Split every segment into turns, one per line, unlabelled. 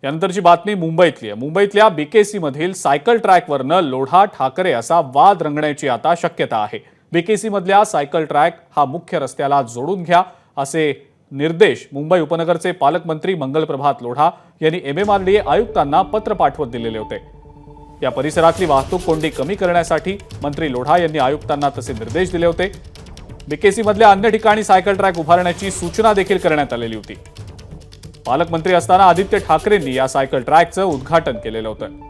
यानंतरची बातमी मुंबईतली आहे। मुंबईतल्या बीकेसी मधील सायकल ट्रॅकवरनं लोढा ठाकरे असा वाद रंगण्याची आता शक्यता आहे। बीकेसी मधल्या सायकल ट्रॅक हा मुख्य रस्त्याला जोडून घ्या असे निर्देश मुंबई उपनगरचे पालकमंत्री मंगलप्रभात लोढा यांनी MMRDA आयुक्तांना पत्र पाठवत दिलेले होते। या परिसरातली वाहतूक कोंडी कमी करण्यासाठी मंत्री लोढा यांनी आयुक्तांना तसे निर्देश दिले होते। बीकेसी मधल्या अन्य ठिकाणी सायकल ट्रॅक उभारण्याची सूचना देखील करण्यात आलेली होती। पालकमंत्री असताना आदित्य ठाकरेंनी या सायकल ट्रॅकचं उद्घाटन केलेलं होतं।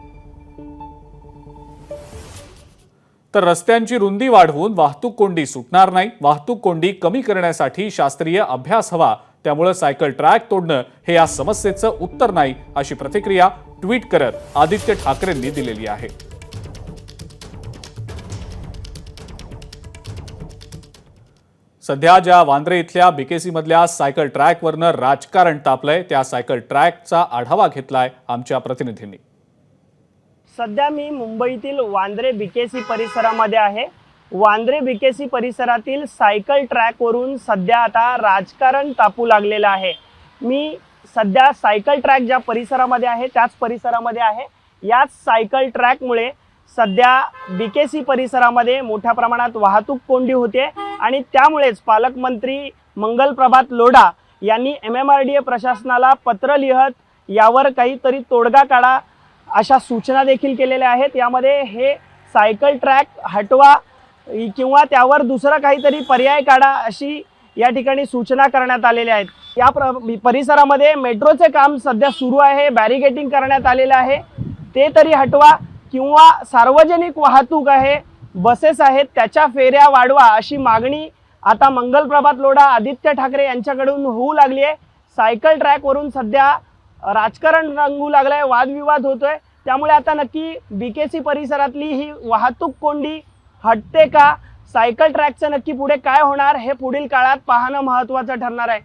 तर रस्त्यांची रुंदी वाढवून वाहतूक कोंडी सुटणार नाही, वाहतूक कोंडी कमी करण्यासाठी शास्त्रीय अभ्यास हवा, त्यामुळे सायकल ट्रॅक तोडणं हे या समस्येचं उत्तर नाही अशी प्रतिक्रिया ट्विट करत आदित्य ठाकरेंनी दिलेली आहे। सध्या ज्या वांद्रे इथल्या बीकेसी मधल्या सायकल ट्रॅकवरनं राजकारण तापलंय त्या सायकल ट्रॅकचा आढावा घेतलाय आमच्या प्रतिनिधींनी।
सध्या मी मुंबईतील वांद्रे बीकेसी परिसरामध्ये आहे। वांद्रे बीकेसी परिसरातील सायकल ट्रॅकवरून सध्या आता राजकारण तापू लागलेलं आहे। मी सध्या सायकल ट्रॅक ज्या परिसरामध्ये आहे त्याच परिसरामध्ये आहे। याच सायकल ट्रॅकमुळे सध्या बीकेसी परिसरामध्ये मोठ्या प्रमाणात वाहतूक कोंडी होते आणि त्यामुळेच पालकमंत्री मंगलप्रभात लोढा यांनी MMRDA प्रशासनाला पत्र लिहत यावर काहीतरी तोडगा काढा अशा सूचना देखील केलेल्या आहेत। यामध्ये हे सायकल ट्रॅक हटवा किंवा त्यावर दुसरा काहीतरी पर्याय काढा अशी या ठिकाणी सूचना करण्यात आलेल्या आहेत। या परिसरामध्ये मेट्रोचे काम सध्या सुरू आहे, बॅरिगेटिंग करण्यात आलेलं आहे, ते तरी हटवा किंवा सार्वजनिक वाहतूक आहे, बसेस आहेत त्याच्या फेऱ्या वाढवा अशी मागणी आता मंगलप्रभात लोढा आदित्य ठाकरे यांच्याकडून होऊ लागली आहे। सायकल ट्रॅकवरून सध्या राजकारण रंगू लागलंय, वादविवाद होतोय, त्यामुळे आता नक्की बीकेसी परिसरातली ही वाहतूक कोंडी हटते का, सायकल ट्रॅकचं नक्की पुढे काय होणार हे पुढील काळात पाहणं महत्त्वाचं ठरणार आहे।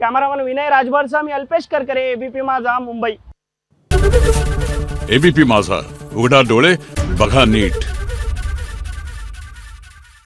कॅमेरामन विनय राजभरसह मी अल्पेश करकरे, ABP माझा, मुंबई।
ABP माझा, उघडा डोळे बघा नीट।